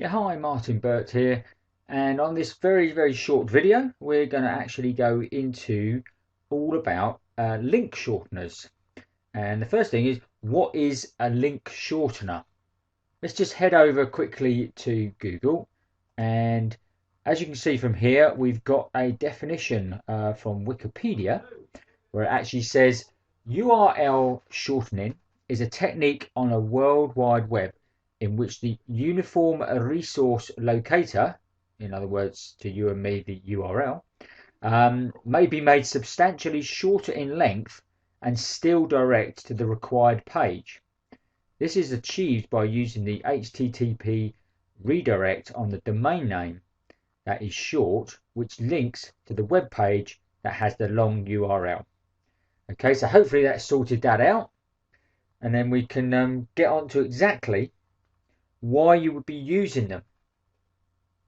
Yeah, hi, Martin Burt here. And on this very short video, we're going to actually go into all about link shorteners. And the first thing is, what is a link shortener? Let's just head over quickly to Google. And as you can see from here, we've got a definition from Wikipedia where it actually says URL shortening is a technique on a World Wide Web in which the uniform resource locator, in other words, to you and me, the URL, may be made substantially shorter in length and still direct to the required page. This is achieved by using the HTTP redirect on the domain name that is short, which links to the web page that has the long URL. Okay, so hopefully that sorted that out, and then we can get on to exactly why you would be using them.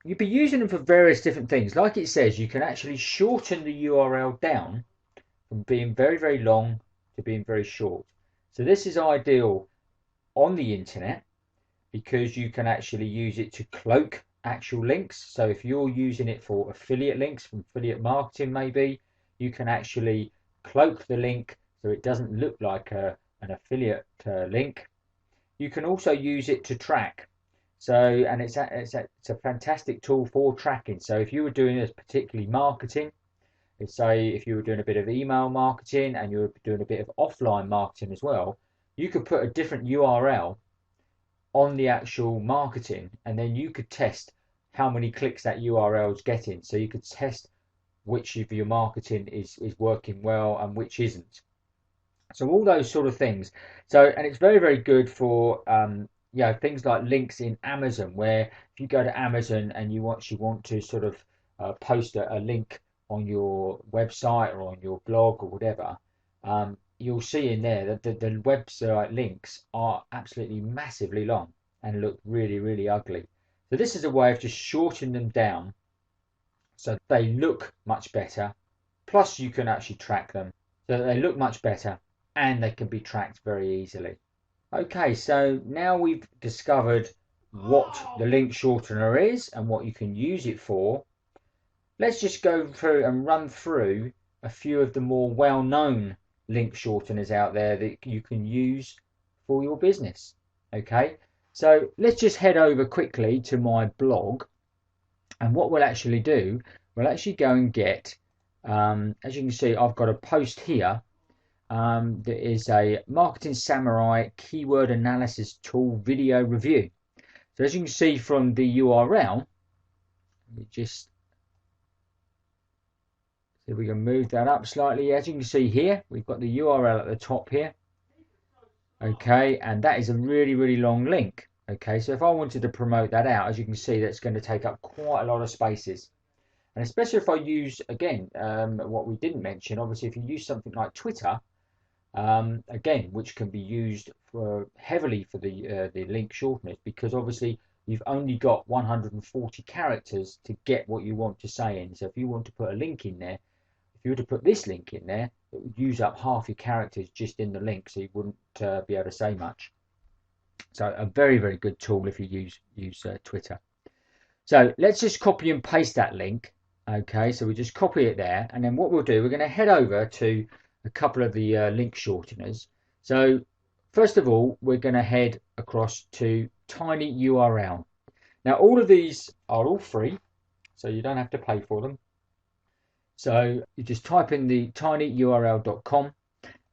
You'd be using them for various different things. Like it says, you can actually shorten the URL down from being very long to being very short. So this is ideal on the internet because you can actually use it to cloak actual links. So if you're using it for affiliate links, from affiliate marketing maybe, you can actually cloak the link so it doesn't look like an affiliate link. You can also use it to track. So, and it's a fantastic tool for tracking. So if you were doing this particularly marketing, let's say if you were doing a bit of email marketing and you were doing a bit of offline marketing as well, you could put a different URL on the actual marketing, and then you could test how many clicks that URL is getting. So you could test which of your marketing is working well and which isn't. So all those sort of things. So, and it's very good for things like links in Amazon, where if you go to Amazon and you actually want to sort of post a link on your website or on your blog or whatever, you'll see in there that the website links are absolutely massively long and look really ugly. So this is a way of just shortening them down so they look much better. Plus you can actually track them so that they look much better and they can be tracked very easily. Okay, so now we've discovered what the link shortener is and what you can use it for. Let's just go through and run through a few of the more well-known link shorteners out there that you can use for your business. Okay, so let's just head over quickly to my blog, and what we'll actually do, we'll actually go and get, as you can see, I've got a post here. There is a Marketing Samurai keyword analysis tool video review. So as you can see from the URL, we just see if we can move that up slightly. As you can see here, we've got the URL at the top here. Okay, and that is a really long link. Okay, so if I wanted to promote that out, as you can see, that's going to take up quite a lot of spaces. And especially if I use, again, what we didn't mention, obviously if you use something like Twitter, again, which can be used heavily for the link shorteners, because obviously you've only got 140 characters to get what you want to say in. So if you want to put a link in there, if you were to put this link in there, it would use up half your characters just in the link, so you wouldn't be able to say much. So a very good tool if you use Twitter. So let's just copy and paste that link. Okay, so we just copy it there, and then what we'll do, we're going to head over to a couple of the link shorteners. So first of all, we're going to head across to tinyurl. Now all of these are all free, so you don't have to pay for them. So you just type in the tinyurl.com,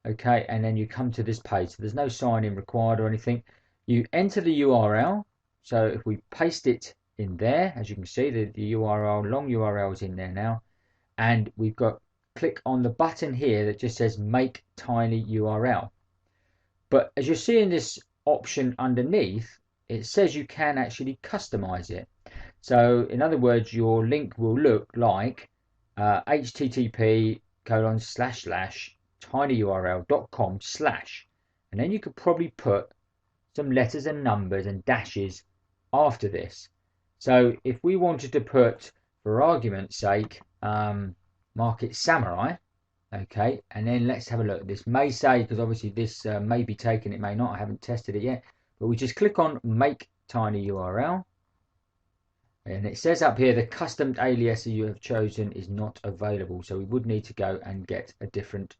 okay, and then you come to this page. So there's no sign in required or anything. You enter the URL. So if we paste it in there, as you can see, the URL, long URL is in there now, and we've got click on the button here that just says make tiny URL. But as you see in this option underneath, it says you can actually customize it. So in other words, your link will look like http://tinyurl.com/ and then you could probably put some letters and numbers and dashes after this. So if we wanted to put, for argument's sake, Market Samurai, okay, and then let's have a look. This may say, because obviously this may be taken, it may not, I haven't tested it yet, but we just click on make tiny URL, And it says up here the custom alias you have chosen is not available, so we would need to go and get a different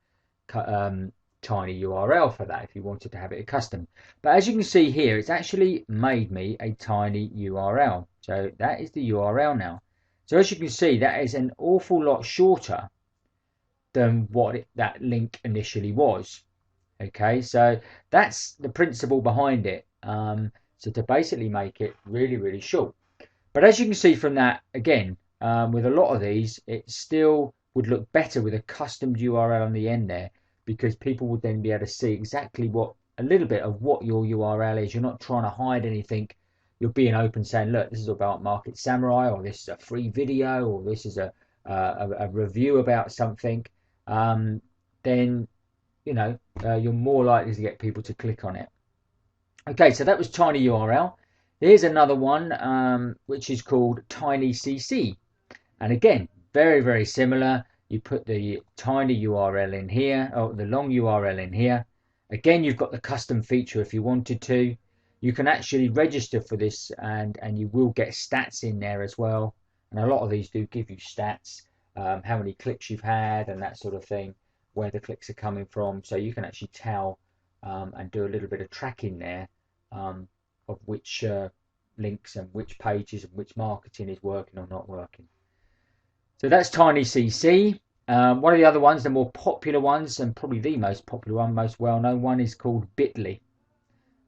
tiny URL for that if you wanted to have it custom. But as you can see here, it's actually made me a tiny URL. So that is the URL now. So as you can see, that is an awful lot shorter than what that link initially was. Okay, so that's the principle behind it. So to basically make it really, really short. But as you can see from that, again, with a lot of these, it still would look better with a custom URL on the end there, because people would then be able to see exactly a little bit of what your URL is. You're not trying to hide anything. You're being open, saying, look, this is about Market Samurai, or this is a free video, or this is a review about something. Then, you're more likely to get people to click on it. Okay, so that was tiny URL. Here's another one, which is called tinycc. And again, very, very similar. You put the tiny URL in here, or the long URL in here. Again, you've got the custom feature if you wanted to. You can actually register for this, and you will get stats in there as well. And a lot of these do give you stats, how many clicks you've had and that sort of thing, where the clicks are coming from. So you can actually tell and do a little bit of tracking there of which links and which pages and which marketing is working or not working. So that's tinycc. One of the other ones, the more popular ones, and probably the most popular one, most well-known one, is called Bitly.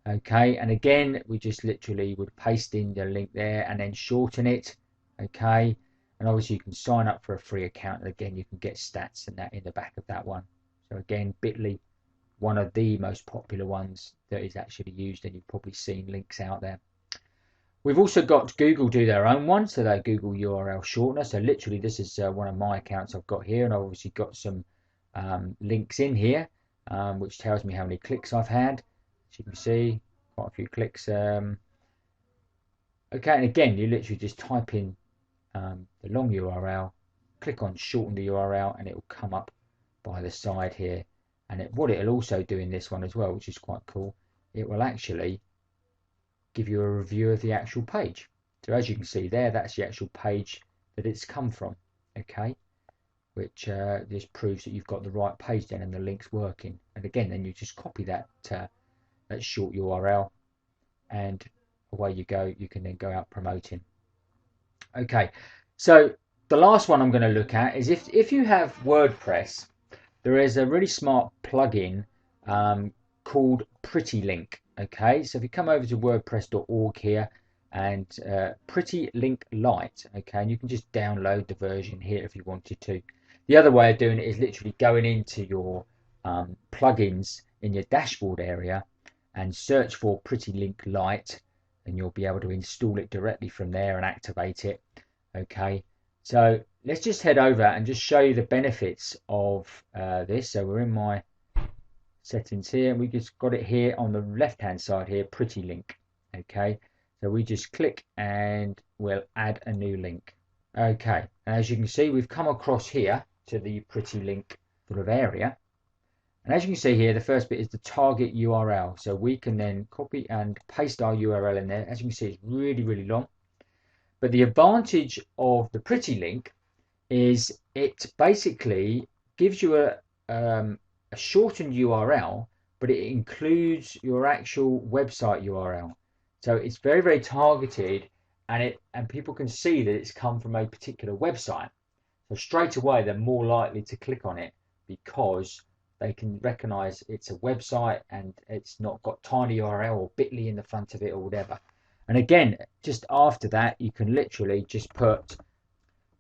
Okay, and again, we just literally would paste in the link there and then shorten it. Okay, and obviously you can sign up for a free account, and again, you can get stats and that in the back of that one. So again, Bitly, one of the most popular ones that is actually used, and you've probably seen links out there. We've also got Google do their own one, so they're Google URL shortener. So literally, this is one of my accounts I've got here, and I've obviously got some links in here, which tells me how many clicks I've had. As you can see, quite a few clicks. Okay, and again, you literally just type in the long URL, click on shorten the URL, and it will come up by the side here. And what it'll also do in this one as well, which is quite cool, it will actually give you a review of the actual page. So as you can see there, that's the actual page that it's come from. Okay, which just proves that you've got the right page then and the link's working. And again, then you just copy that short URL, and away you go. You can then go out promoting. Okay, so the last one I'm going to look at is if you have WordPress, there is a really smart plugin called Pretty Link. Okay, so if you come over to wordpress.org here, and Pretty Link Lite, okay, and you can just download the version here if you wanted to. The other way of doing it is literally going into your plugins in your dashboard area and search for Pretty Link Lite, and you'll be able to install it directly from there and activate it. Okay, so let's just head over and just show you the benefits of this. So we're in my settings here, and we just got it here on the left hand side here, Pretty Link. Okay, so we just click and we'll add a new link. Okay, and as you can see, we've come across here to the Pretty Link sort of area, and as you can see here, the first bit is the target URL. So we can then copy and paste our URL in there. As you can see, it's really, really long, but the advantage of the Pretty Link is it basically gives you a shortened URL, but it includes your actual website URL. So it's very, very targeted, and people can see that it's come from a particular website. So straight away, they're more likely to click on it because they can recognize it's a website and it's not got tiny URL or bit.ly in the front of it or whatever. And again, just after that, you can literally just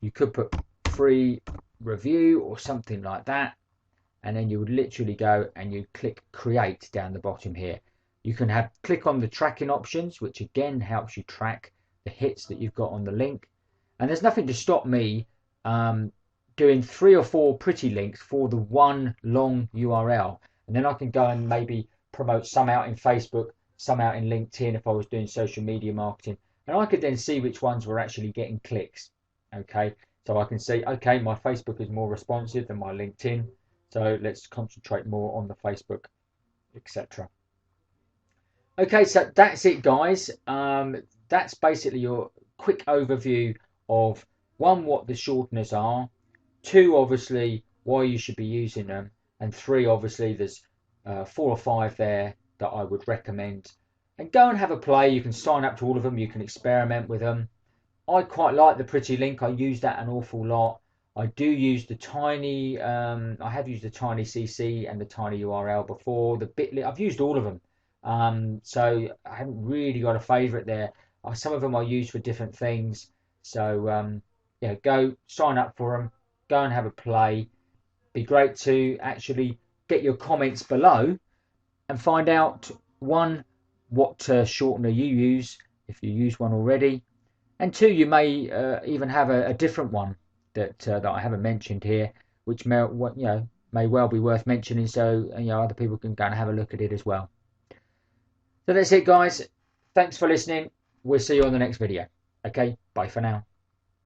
you could put free review or something like that, and then you would literally go and you click create down the bottom here. You can click on the tracking options, which again helps you track the hits that you've got on the link. And there's nothing to stop me doing 3 or 4 pretty links for the one long URL, and then I can go and maybe promote some out in Facebook, some out in LinkedIn if I was doing social media marketing, and I could then see which ones were actually getting clicks. Okay, so I can see, okay, my Facebook is more responsive than my LinkedIn, so let's concentrate more on the Facebook, etc. Okay, so that's it, guys. That's basically your quick overview of one, what the shorteners are, two, obviously why you should be using them, and three, obviously there's 4 or 5 there that I would recommend. And go and have a play. You can sign up to all of them, you can experiment with them. I quite like the Pretty Link. I use that an awful lot. I do use the Tiny. I have used the Tiny CC and the Tiny URL before. The Bitly. I've used all of them. So I haven't really got a favourite there. Some of them I use for different things. So yeah, go sign up for them. Go and have a play. Be great to actually get your comments below and find out, one, what shortener you use if you use one already, and two, you may even have a different one that I haven't mentioned here, which may may well be worth mentioning, so other people can go and have a look at it as well. So that's it, guys. Thanks for listening. We'll see you on the next video. Okay, bye for now.